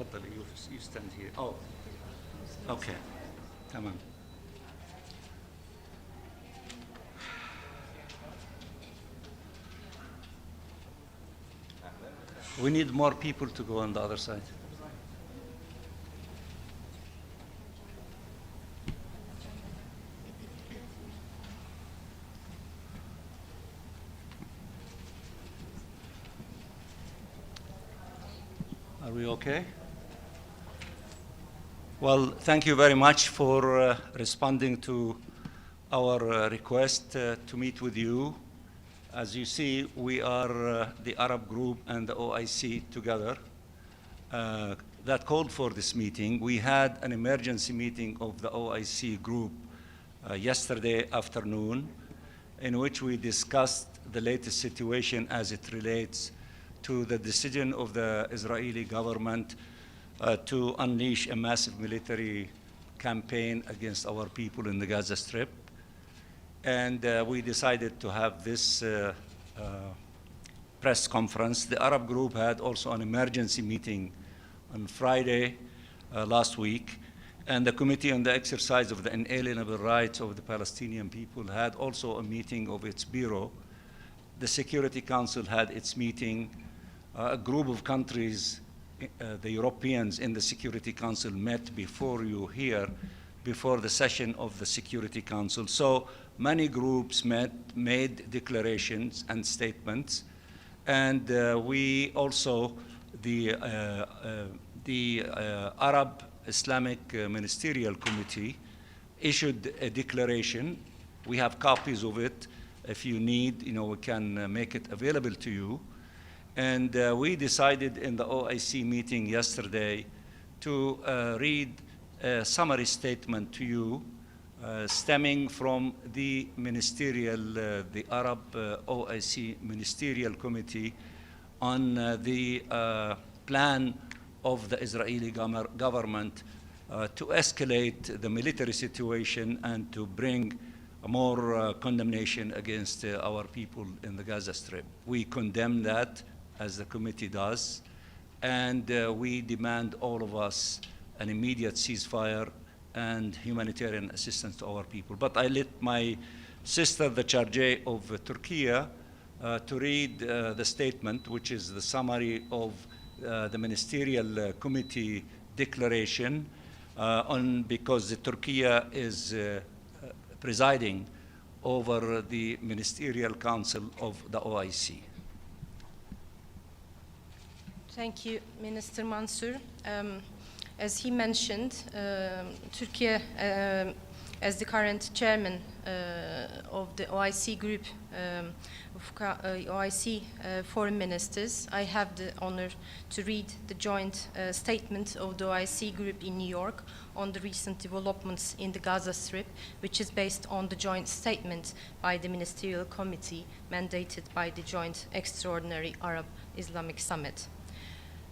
تفضل, you stand here. Oh, okay. تمام. We need more people to go on the other side. Are we okay? Well, thank you very much for responding to our request to meet with you. As you see, we are the Arab group and the OIC together that called for this meeting. We had an emergency meeting of the OIC group yesterday afternoon, in which we discussed the latest situation as it relates to the decision of the Israeli government to unleash a massive military campaign against our people in the Gaza Strip. And we decided to have this press conference. The Arab group had also an emergency meeting on Friday last week, and the Committee on the Exercise of the Inalienable Rights of the Palestinian People had also a meeting of its bureau. The Security Council had its meeting. A group of countries, the Europeans in the Security Council, met before you here, before the session of the Security Council. So many groups met, made declarations and statements, and we also, the Arab Islamic Ministerial Committee issued a declaration. We have copies of it. If you need, we can make it available to you. And we decided in the OIC meeting yesterday to read a summary statement to you stemming from the the Arab OIC Ministerial Committee on the plan of the Israeli government to escalate the military situation and to bring more condemnation against our people in the Gaza Strip. We condemn that, as the committee does, and we demand, all of us, an immediate ceasefire and humanitarian assistance to our people. But I let my sister, the Chargé of Türkiye, to read the statement, which is the summary of the Ministerial Committee declaration, because Türkiye is presiding over the Ministerial Council of the OIC. Thank you, Minister Mansour. As he mentioned, Türkiye, as the current chairman of the OIC group of OIC foreign ministers, I have the honor to read the joint statement of the OIC group in New York on the recent developments in the Gaza Strip, which is based on the joint statement by the Ministerial Committee mandated by the Joint Extraordinary Arab Islamic Summit.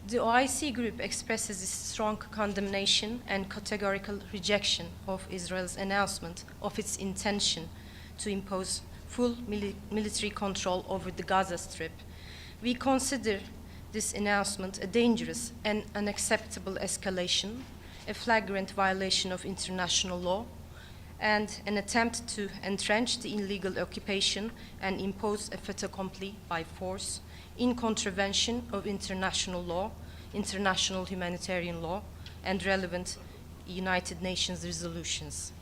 The OIC group expresses its strong condemnation and categorical rejection of Israel's announcement of its intention to impose full military control over the Gaza Strip. We consider this announcement a dangerous and unacceptable escalation, a flagrant violation of international law, and an attempt to entrench the illegal occupation and impose a fait accompli by force, in contravention of international law, international humanitarian law, and relevant United Nations resolutions.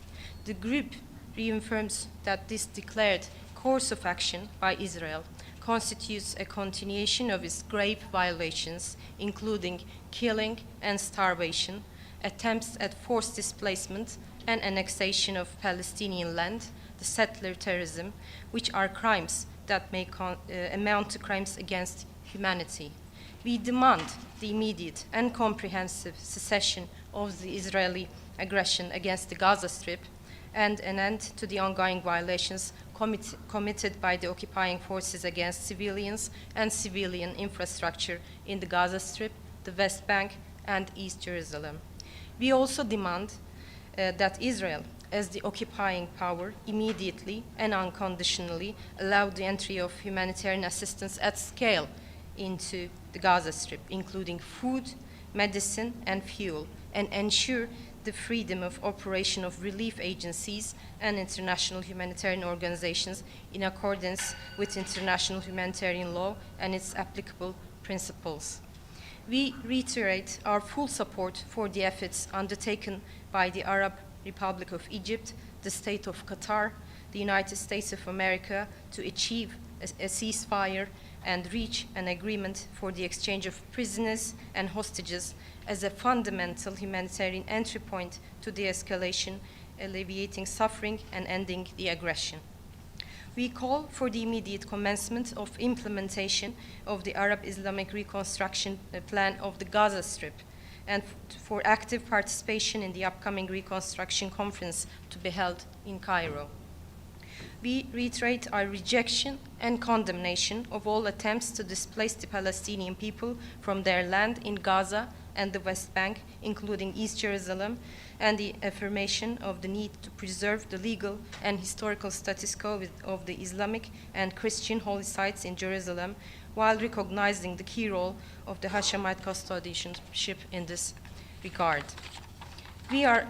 The group reaffirms that this declared course of action by Israel constitutes a continuation of its grave violations, including killing and starvation, attempts at forced displacement and annexation of Palestinian land, the settler terrorism, which are crimes that may amount to crimes against humanity. We demand the immediate and comprehensive cessation of the Israeli aggression against the Gaza Strip and an end to the ongoing violations committed by the occupying forces against civilians and civilian infrastructure in the Gaza Strip, the West Bank, and East Jerusalem. We also demand that Israel, as the occupying power, immediately and unconditionally allow the entry of humanitarian assistance at scale into the Gaza Strip, including food, medicine, and fuel, and ensure the freedom of operation of relief agencies and international humanitarian organizations in accordance with international humanitarian law and its applicable principles. We reiterate our full support for the efforts undertaken by the Arab Republic of Egypt, the State of Qatar, the United States of America to achieve a ceasefire and reach an agreement for the exchange of prisoners and hostages as a fundamental humanitarian entry point to de-escalation, alleviating suffering and ending the aggression. We call for the immediate commencement of implementation of the Arab Islamic Reconstruction Plan of the Gaza Strip and for active participation in the upcoming Reconstruction Conference to be held in Cairo. We reiterate our rejection and condemnation of all attempts to displace the Palestinian people from their land in Gaza and the West Bank, including East Jerusalem, and the affirmation of the need to preserve the legal and historical status quo of the Islamic and Christian holy sites in Jerusalem, while recognizing the key role of the Hashemite custodianship in this regard. We are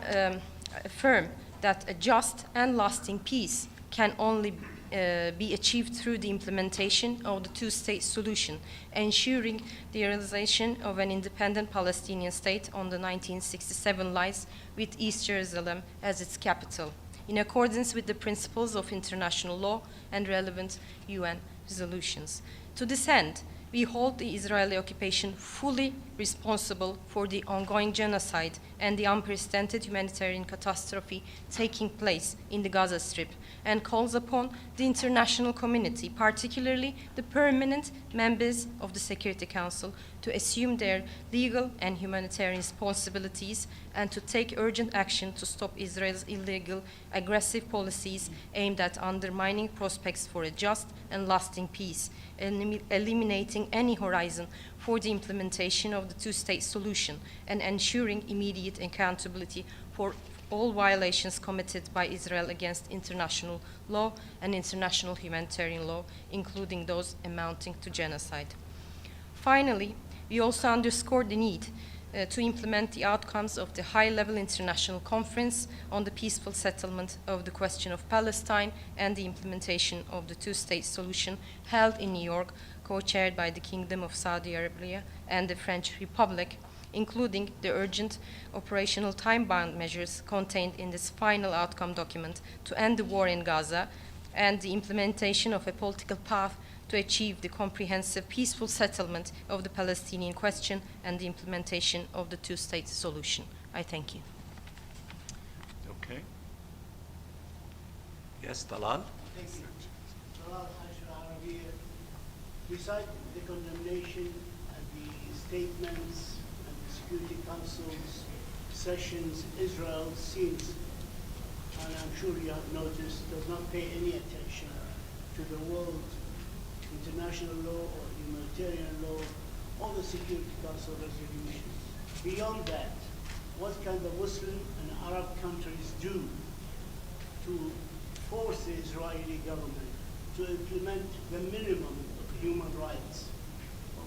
affirm that a just and lasting peace can only be achieved through the implementation of the two-state solution, ensuring the realization of an independent Palestinian state on the 1967 lines with East Jerusalem as its capital, in accordance with the principles of international law and relevant UN resolutions. To this end, we hold the Israeli occupation fully responsible for the ongoing genocide and the unprecedented humanitarian catastrophe taking place in the Gaza Strip, and calls upon the international community, particularly the permanent members of the Security Council, to assume their legal and humanitarian responsibilities and to take urgent action to stop Israel's illegal, aggressive policies aimed at undermining prospects for a just and lasting peace, eliminating any horizon for the implementation of the two-state solution, and ensuring immediate accountability for all violations committed by Israel against international law and international humanitarian law, including those amounting to genocide. Finally, we also underscore the need to implement the outcomes of the high-level international conference on the peaceful settlement of the question of Palestine and the implementation of the two-state solution held in New York, co-chaired by the Kingdom of Saudi Arabia and the French Republic, including the urgent operational time-bound measures contained in this final outcome document to end the war in Gaza, and the implementation of a political path to achieve the comprehensive peaceful settlement of the Palestinian question and the implementation of the two-state solution. I thank you. Okay. Yes, Talal. Thank you. Talal Arabiya. Beside the condemnation and the statements and the Security Council's sessions, Israel seems, and I'm sure you have noticed, does not pay any attention to the world, international law or humanitarian law, or the Security Council resolutions. Beyond that, what can the Muslim and Arab countries do to force the Israeli government to implement the minimum of human rights?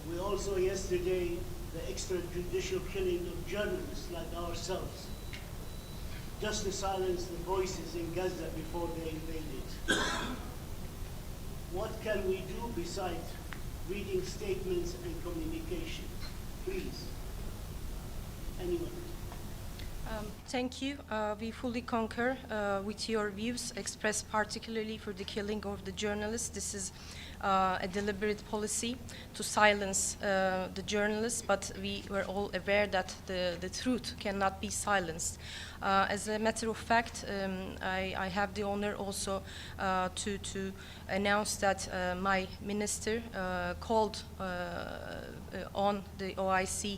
We also yesterday, the extrajudicial killing of journalists like ourselves, just to silence the voices in Gaza before they invaded. What can we do besides reading statements and communications? Please, anyone. Thank you. We fully concur with your views expressed particularly for the killing of the journalists. This is a deliberate policy to silence the journalists, but we were all aware that the truth cannot be silenced. As a matter of fact, I have the honor also to announce that my minister called on the OIC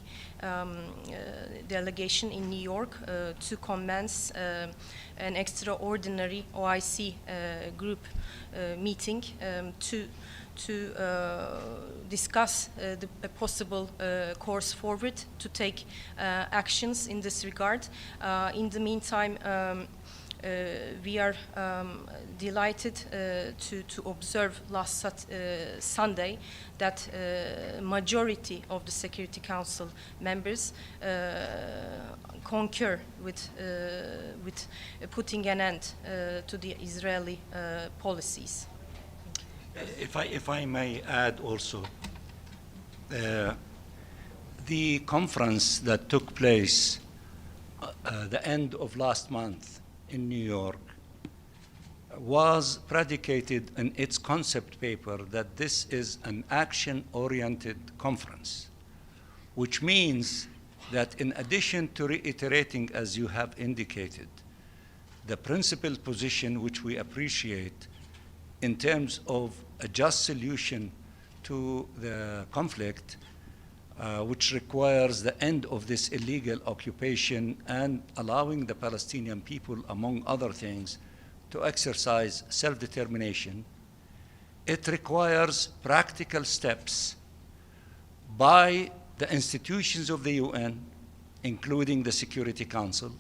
delegation in New York to commence an extraordinary OIC group meeting to discuss the possible course forward to take actions in this regard. In the meantime, we are delighted to observe last Sunday that majority of the Security Council members concur with putting an end to the Israeli policies. If I may add also, the conference that took place the end of last month in New York was predicated in its concept paper that this is an action-oriented conference, which means that in addition to reiterating, as you have indicated, the principled position which we appreciate in terms of a just solution to the conflict, which requires the end of this illegal occupation and allowing the Palestinian people, among other things, to exercise self-determination, it requires practical steps by the institutions of the UN, including the Security Council,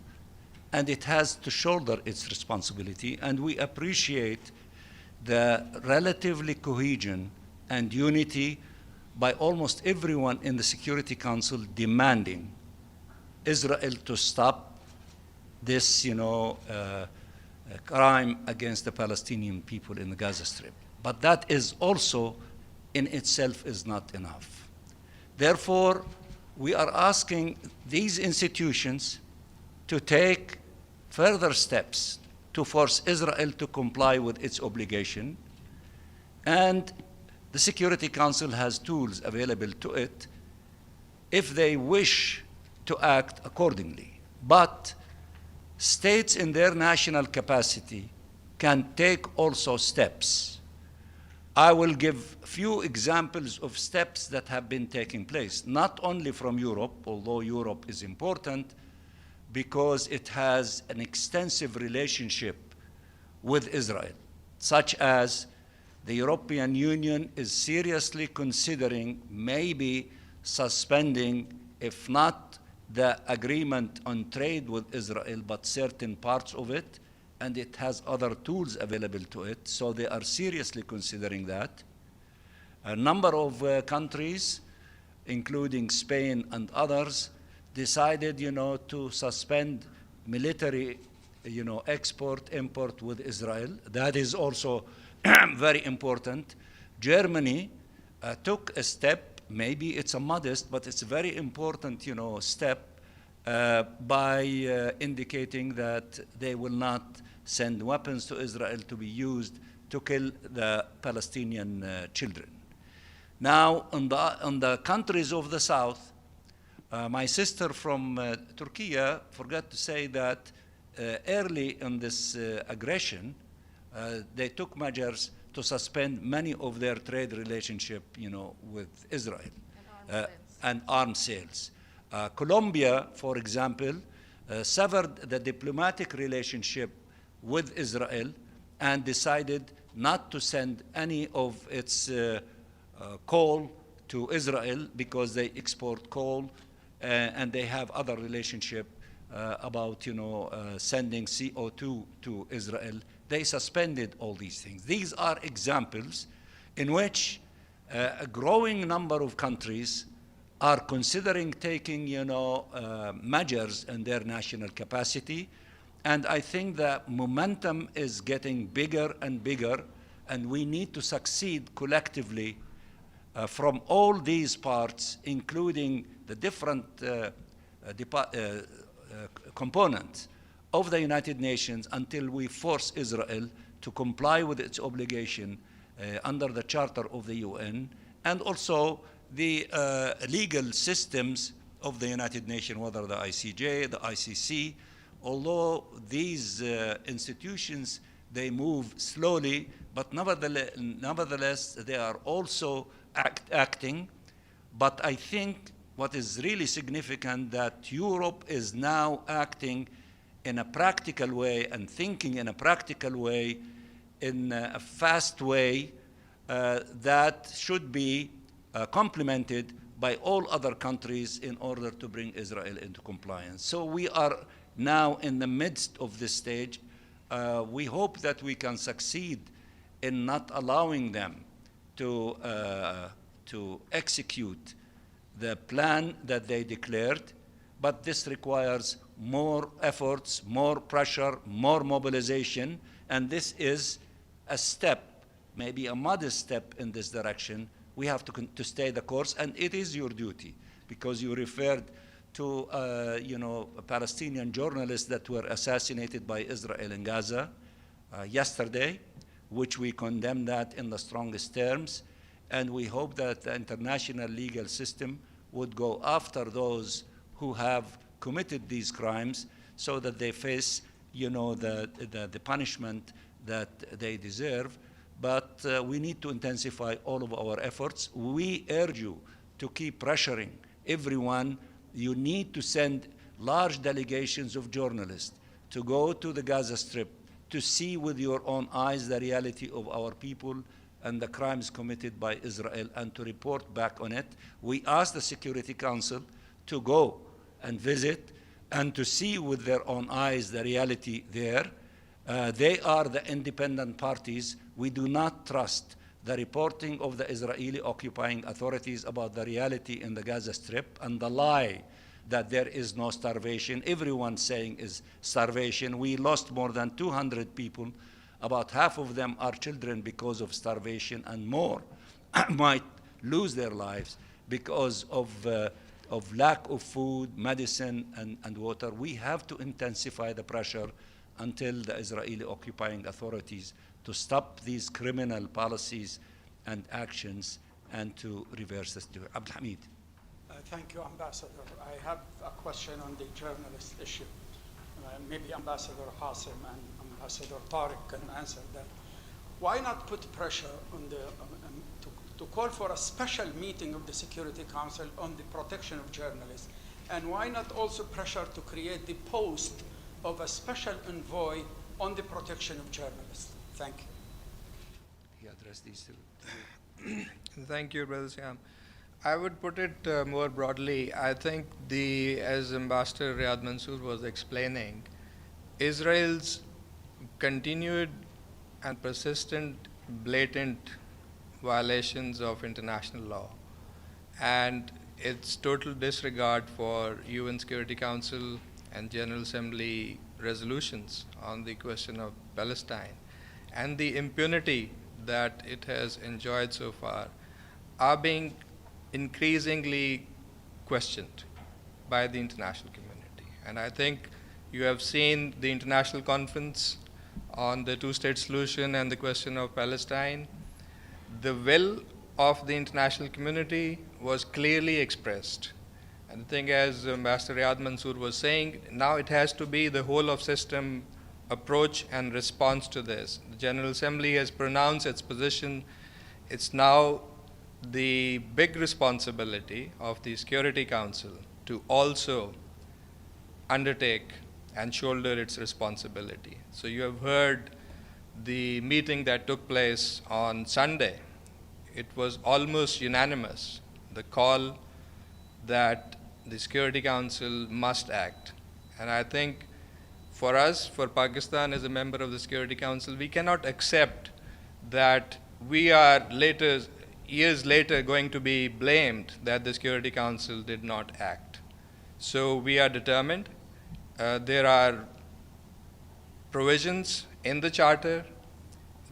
and it has to shoulder its responsibility. And we appreciate the relatively cohesion and unity by almost everyone in the Security Council demanding Israel to stop this, crime against the Palestinian people in the Gaza Strip. But that is also in itself is not enough. Therefore, we are asking these institutions to take further steps to force Israel to comply with its obligation, and the Security Council has tools available to it if they wish to act accordingly. But states in their national capacity can take also steps. I will give few examples of steps that have been taking place, not only from Europe, although Europe is important because it has an extensive relationship with Israel, such as the European Union is seriously considering maybe suspending, if not the agreement on trade with Israel, but certain parts of it, and it has other tools available to it, so they are seriously considering that. A number of countries, including Spain and others, decided, to suspend military, export, import with Israel. That is also very important. Germany took a step, maybe it's a modest, but it's a very important, step by indicating that they will not send weapons to Israel to be used to kill the Palestinian children. Now, on the countries of the south, my sister from Türkiye forgot to say that early in this aggression, they took measures to suspend many of their trade relationship, with Israel and arms sales. Colombia, for example, severed the diplomatic relationship with Israel and decided not to send any of its coal to Israel because they export coal and they have other relationship about sending CO2 to Israel. They suspended all these things. These are examples in which a growing number of countries are considering taking measures in their national capacity. And I think that momentum is getting bigger and bigger, and we need to succeed collectively from all these parts, including the different components of the United Nations, until we force Israel to comply with its obligation under the Charter of the UN, and also the legal systems of the United Nations, whether the ICJ, the ICC. Although these institutions, they move slowly, but nevertheless they are also acting. But I think what is really significant that Europe is now acting in a practical way and thinking in a practical way, in a fast way that should be complemented by all other countries in order to bring Israel into compliance. So we are now in the midst of this stage. We hope that we can succeed in not allowing them to execute the plan that they declared, but this requires more efforts, more pressure, more mobilization, and this is a step, maybe a modest step in this direction. We have to stay the course, and it is your duty, because you referred to Palestinian journalists that were assassinated by Israel in Gaza yesterday, which we condemn that in the strongest terms, and we hope that the international legal system would go after those who have committed these crimes so that they face the punishment that they deserve. But we need to intensify all of our efforts. We urge you to keep pressuring everyone. You need to send large delegations of journalists to go to the Gaza Strip to see with your own eyes the reality of our people and the crimes committed by Israel, and to report back on it. We ask the Security Council to go and visit and to see with their own eyes the reality there. They are the independent parties. We do not trust the reporting of the Israeli occupying authorities about the reality in the Gaza Strip and the lie that there is no starvation. Everyone saying is starvation. We lost more than 200 people. About half of them are children because of starvation, and more might lose their lives because of lack of food, medicine, and water. We have to intensify the pressure until the Israeli occupying authorities to stop these criminal policies and actions and to reverse this. Abdul Hamid. Thank you, Ambassador. I have a question on the journalist issue. Maybe Ambassador Hassim and Ambassador Tariq can answer that. Why not put pressure on to call for a special meeting of the Security Council on the protection of journalists? And why not also pressure to create the post of a special envoy on the protection of journalists? Thank you. He addressed these two. Thank you, Brother Siam. I would put it more broadly. I think as Ambassador Riyad Mansour was explaining, Israel's continued and persistent, blatant violations of international law and its total disregard for UN Security Council and General Assembly resolutions on the question of Palestine, and the impunity that it has enjoyed so far, are being increasingly questioned by the international community. And I think you have seen the international conference on the two-state solution and the question of Palestine. The will of the international community was clearly expressed. And I think, as Ambassador Riyad Mansour was saying, now it has to be the whole of system approach and response to this. The General Assembly has pronounced its position. It's now the big responsibility of the Security Council to also undertake and shoulder its responsibility. So you have heard the meeting that took place on Sunday. It was almost unanimous, the call that the Security Council must act. And I think for us, for Pakistan as a member of the Security Council, we cannot accept that we are years later going to be blamed that the Security Council did not act. So we are determined. There are provisions in the Charter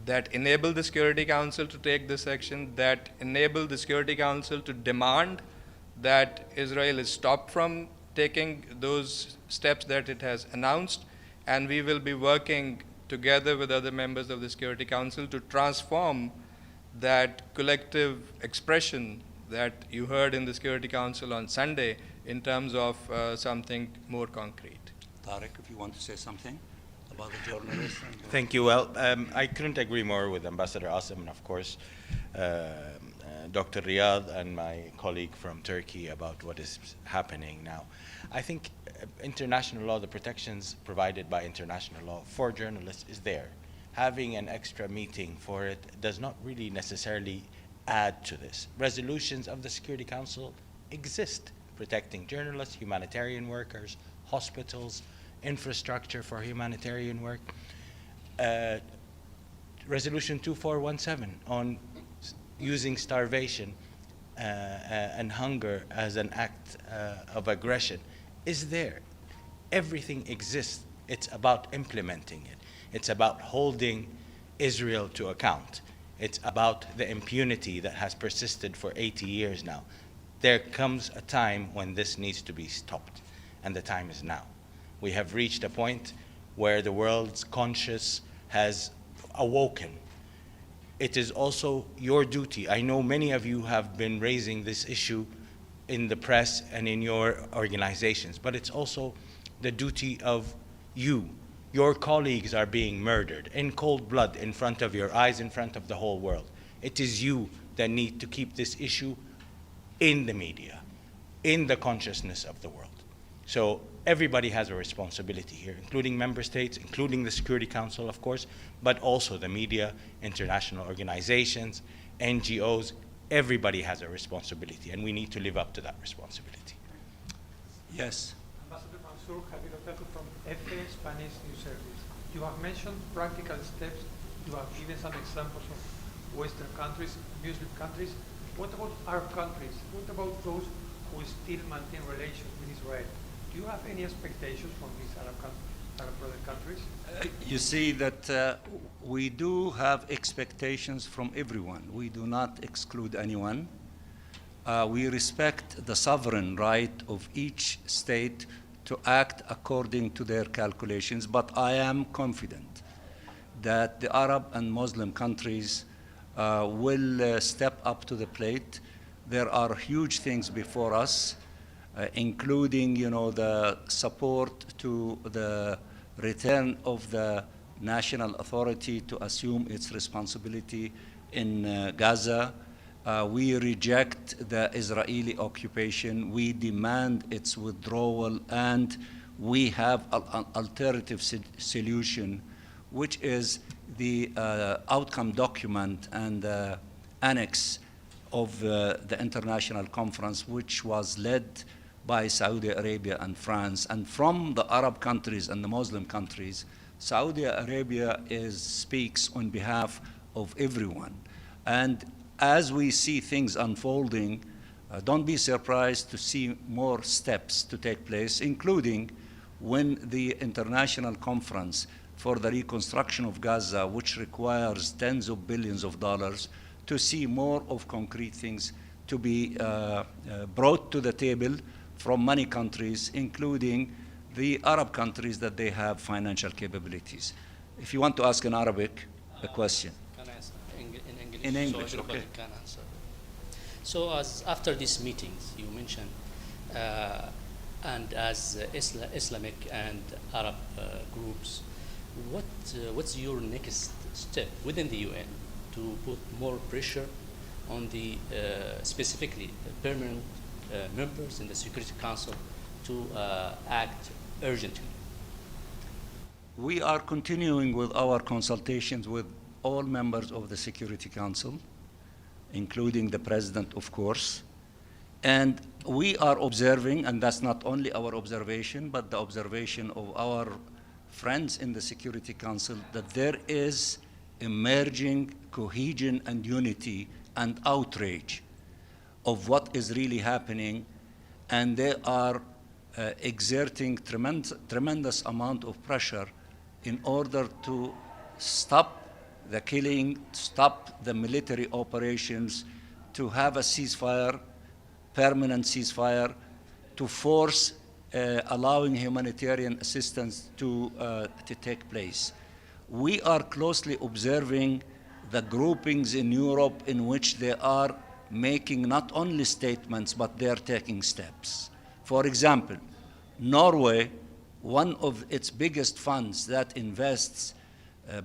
that enable the Security Council to take this action, that enable the Security Council to demand that Israel is stopped from taking those steps that it has announced, and we will be working together with other members of the Security Council to transform that collective expression that you heard in the Security Council on Sunday in terms of something more concrete. Tariq, if you want to say something about the journalists. Thank you. Well, I couldn't agree more with Ambassador Asim and, of course, Dr. Riyad and my colleague from Turkey about what is happening now. I think international law, the protections provided by international law for journalists is there. Having an extra meeting for it does not really necessarily add to this. Resolutions of the Security Council exist protecting journalists, humanitarian workers, hospitals, infrastructure for humanitarian work. Resolution 2417 on using starvation and hunger as an act of aggression is there. Everything exists. It's about implementing it. It's about holding Israel to account. It's about the impunity that has persisted for 80 years now. There comes a time when this needs to be stopped, and the time is now. We have reached a point where the world's conscience has awoken. It is also your duty. I know many of you have been raising this issue in the press and in your organizations, but it's also the duty of you. Your colleagues are being murdered in cold blood in front of your eyes, in front of the whole world. It is you that need to keep this issue in the media, in the consciousness of the world. So everybody has a responsibility here, including member states, including the Security Council, of course, but also the media, international organizations, NGOs. Everybody has a responsibility, and we need to live up to that responsibility. Yes. Ambassador Mansour, Javier Otaku from FA Spanish News Service. You have mentioned practical steps. You have given some examples of Western countries, Muslim countries. What about our countries? What about those who still maintain relations with Israel? Do you have any expectations from these Arab brother countries? You see that we do have expectations from everyone. We do not exclude anyone. We respect the sovereign right of each state to act according to their calculations, but I am confident that the Arab and Muslim countries will step up to the plate. There are huge things before us, including, the support to the return of the national authority to assume its responsibility in Gaza. We reject the Israeli occupation. We demand its withdrawal, and we have an alternative solution, which is the outcome document and annex of the international conference, which was led by Saudi Arabia and France. And from the Arab countries and the Muslim countries, Saudi Arabia speaks on behalf of everyone. And as we see things unfolding, don't be surprised to see more steps to take place, including when the international conference for the reconstruction of Gaza, which requires tens of billions of dollars, to see more of concrete things to be brought to the table from many countries, including the Arab countries that they have financial capabilities. If you want to ask in Arabic a question. Can I answer in English? In English, so everybody okay. can answer. So as after these meetings you mentioned, and as Islamic and Arab groups, what's your next step within the UN to put more pressure on the specifically permanent members in the Security Council to act urgently? We are continuing with our consultations with all members of the Security Council, including the President, of course. And we are observing, and that's not only our observation, but the observation of our friends in the Security Council, that there is emerging cohesion and unity and outrage of what is really happening, and they are exerting tremendous amount of pressure in order to stop the killing, stop the military operations, to have a ceasefire, permanent ceasefire, to force allowing humanitarian assistance to take place. We are closely observing the groupings in Europe in which they are making not only statements, but they are taking steps. For example, Norway, one of its biggest funds that invests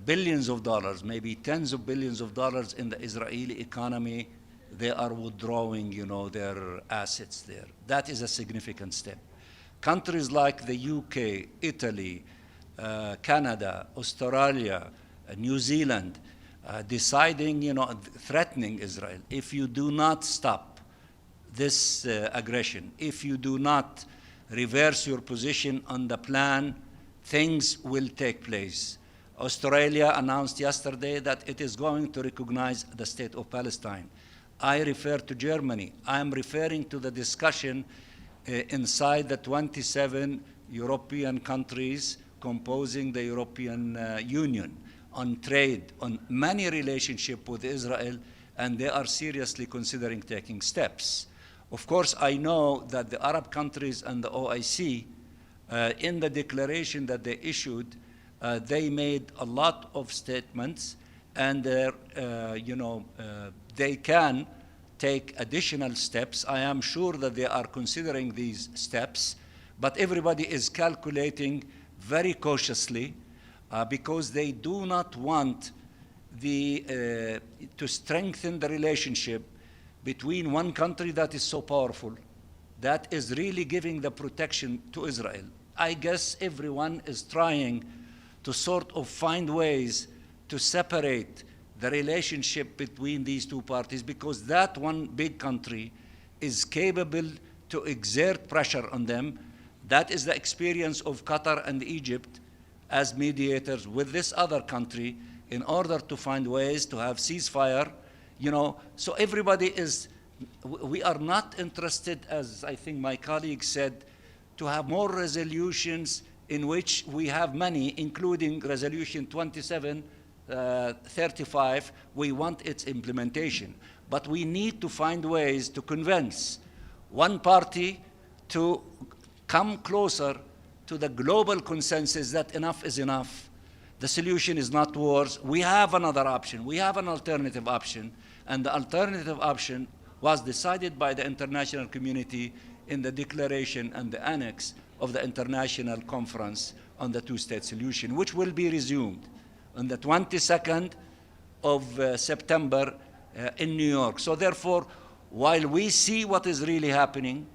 billions of dollars, maybe tens of billions of dollars in the Israeli economy, they are withdrawing, their assets there. That is a significant step. Countries like the UK, Italy, Canada, Australia, New Zealand, deciding, threatening Israel. If you do not stop this aggression, if you do not reverse your position on the plan, things will take place. Australia announced yesterday that it is going to recognize the state of Palestine. I refer to Germany. I am referring to the discussion inside the 27 European countries composing the European Union on trade, on many relationships with Israel, and they are seriously considering taking steps. Of course, I know that the Arab countries and the OIC, in the declaration that they issued, they made a lot of statements, and they can take additional steps. I am sure that they are considering these steps, but everybody is calculating very cautiously because they do not want to strengthen the relationship between one country that is so powerful, that is really giving the protection to Israel. I guess everyone is trying to sort of find ways to separate the relationship between these two parties, because that one big country is capable to exert pressure on them. That is the experience of Qatar and Egypt as mediators with this other country in order to find ways to have ceasefire. So everybody we are not interested, as I think my colleague said, to have more resolutions in which we have many, including Resolution 2735. We want its implementation. But we need to find ways to convince one party to come closer to the global consensus that enough is enough. The solution is not wars. We have another option. We have an alternative option. And the alternative option was decided by the international community in the declaration and the annex of the International Conference on the Two-State Solution, which will be resumed on the 22nd of September in New York. So therefore, while we see what is really happening,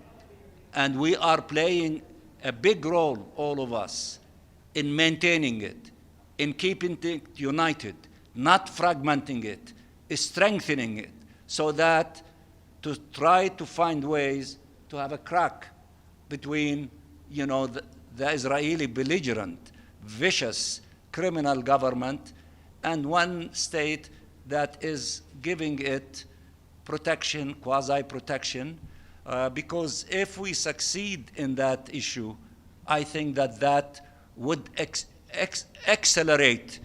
and we are playing a big role, all of us, in maintaining it, in keeping it united, not fragmenting it, strengthening it, so that to try to find ways to have a crack between the Israeli belligerent, vicious, criminal government and one state that is giving it protection, quasi-protection, because if we succeed in that issue, I think that would accelerate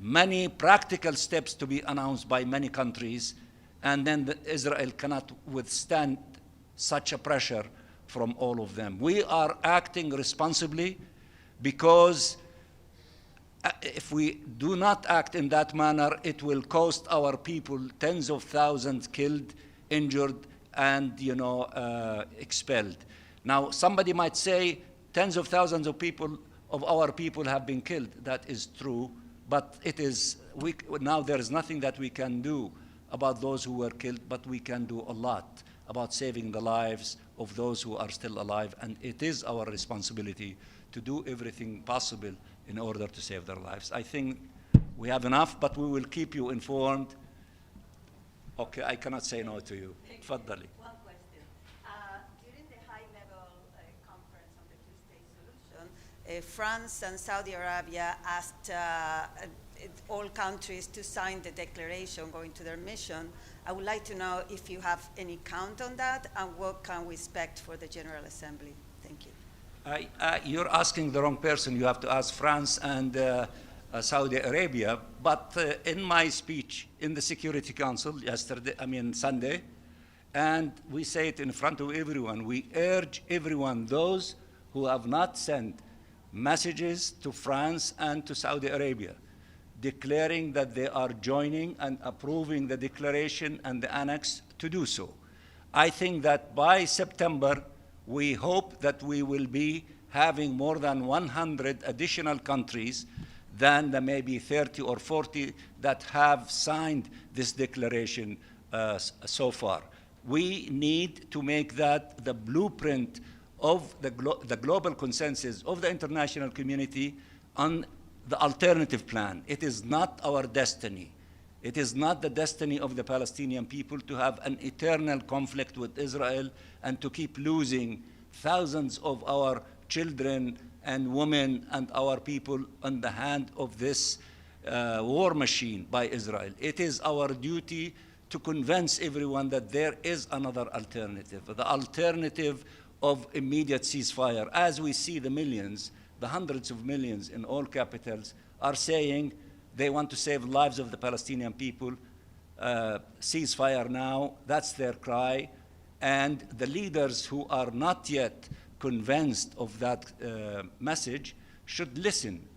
many practical steps to be announced by many countries, and then Israel cannot withstand such a pressure from all of them. We are acting responsibly because if we do not act in that manner, it will cost our people tens of thousands killed, injured, and expelled. Now, somebody might say tens of thousands of our people have been killed. That is true, but now there is nothing that we can do about those who were killed, but we can do a lot about saving the lives of those who are still alive, and it is our responsibility to do everything possible in order to save their lives. I think we have enough, but we will keep you informed. Okay, I cannot say no to you. Tfaddali. One question. During the high-level conference on the two-state solution, France and Saudi Arabia asked all countries to sign the declaration going to their mission. I would like to know if you have any count on that and what can we expect for the General Assembly. Thank you. You're asking the wrong person. You have to ask France and Saudi Arabia. But in my speech in the Security Council Sunday, and we say it in front of everyone, we urge everyone, those who have not sent messages to France and to Saudi Arabia, declaring that they are joining and approving the declaration and the annex, to do so. I think that by September, we hope that we will be having more than 100 additional countries than the maybe 30 or 40 that have signed this declaration so far. We need to make that the blueprint of the global consensus of the international community on the alternative plan. It is not our destiny. It is not the destiny of the Palestinian people to have an eternal conflict with Israel and to keep losing thousands of our children and women and our people on the hand of this war machine by Israel. It is our duty to convince everyone that there is another alternative, the alternative of immediate ceasefire. As we see the millions, the hundreds of millions in all capitals are saying they want to save the lives of the Palestinian people, ceasefire now, that's their cry. And the leaders who are not yet convinced of that message should listen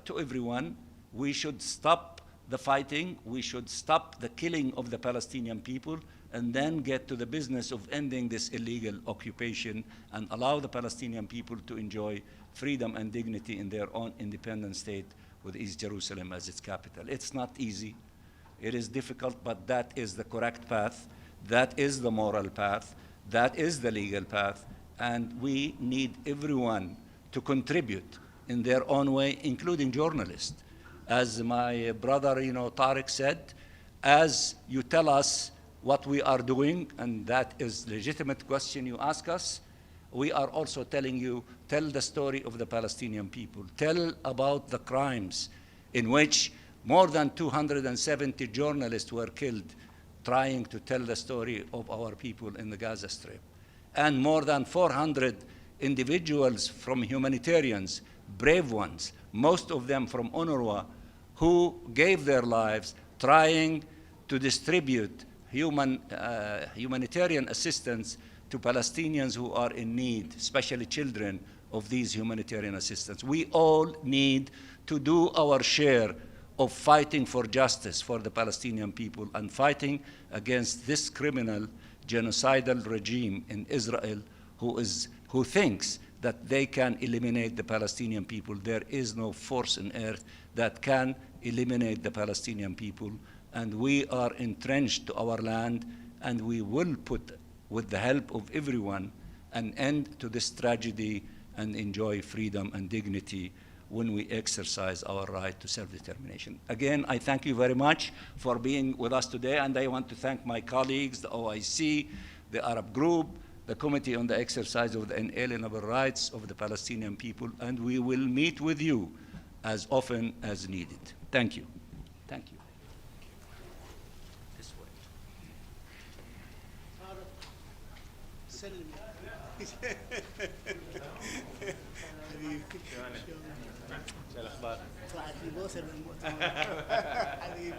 to everyone. We should stop the fighting, we should stop the killing of the Palestinian people, and then get to the business of ending this illegal occupation and allow the Palestinian people to enjoy freedom and dignity in their own independent state with East Jerusalem as its capital. It's not easy, it is difficult, but that is the correct path, that is the moral path, that is the legal path, and we need everyone to contribute in their own way, including journalists. As my brother, Tariq said, as you tell us what we are doing, and that is a legitimate question you ask us, we are also telling you, tell the story of the Palestinian people. Tell about the crimes in which more than 270 journalists were killed trying to tell the story of our people in the Gaza Strip. And more than 400 individuals from humanitarians, brave ones, most of them from UNRWA, who gave their lives trying to distribute humanitarian assistance to Palestinians who are in need, especially children of these humanitarian assistance. We all need to do our share of fighting for justice for the Palestinian people and fighting against this criminal genocidal regime in Israel who thinks that they can eliminate the Palestinian people. There is no force on earth that can eliminate the Palestinian people, and we are entrenched to our land, and we will put, with the help of everyone, an end to this tragedy and enjoy freedom and dignity when we exercise our right to self-determination. Again, I thank you very much for being with us today, and I want to thank my colleagues, the OIC, the Arab Group, the Committee on the Exercise of the Inalienable Rights of the Palestinian people, and we will meet with you as often as needed. Thank you. Thank you. This way. طلعت لي بوسه بالمؤتمر حبيبي